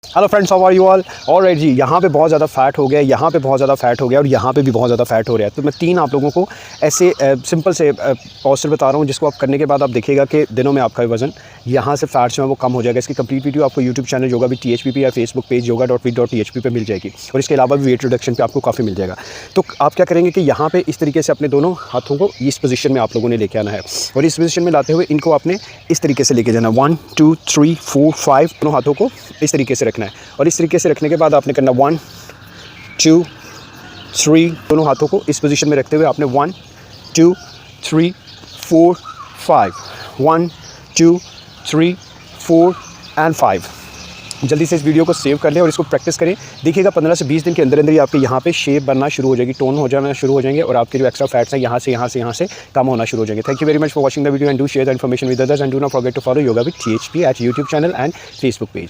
Hello friends, how are you all right ji. यहाँ पे बहुत ज़्यादा फैट हो गया, यहाँ पे बहुत ज़्यादा फैट हो गया और यहाँ पे भी बहुत ज़्यादा फैट हो रहा है। तो मैं 3 आप लोगों को ऐसे सिंपल से पॉस्चर बता रहा हूँ, जिसको आप करने के बाद आप देखिएगा कि दिनों में आपका वज़न यहाँ से फैट जो है वो कम हो जाएगा। इसकी कंप्लीट वीडियो आपको YouTube channel yoga with THP पे या फेसबुक पेज yoga.with.thp पे मिल जाएगी और इसके अलावा भी वेट रिडक्शन पे आपको काफ़ी मिल जाएगा। तो आप क्या करेंगे कि यहाँ पे इस तरीके से अपने दोनों हाथों को इस पोजीशन में आप लोगों ने लेके आना है और इस पोजीशन में लाते हुए इनको आपने इस तरीके से लेके जाना। 1 2 3 4 5 दोनों हाथों को इस तरीके से रखना है और इस तरीके से रखने के बाद आपने करना 1 2 3 दोनों हाथों को इस पोजीशन में रखते हुए आपने 1 2 3 4 5 1 2 3 4 एंड 5। जल्दी से इस वीडियो को सेव कर लें और इसको प्रैक्टिस करें। देखिएगा 15 से 20 दिन के अंदर अंदर ही आपके यहाँ पे शेप बनना शुरू हो जाएगी, टोन हो जाना शुरू हो जाएंगे और आपके जो एक्स्ट्रा फैट्स हैं यहाँ से कम होना शुरू हो जाएंगे। Thank you very much for watching the video and do share the information with others and do not forget to follow Yoga with THP at YouTube channel and Facebook page.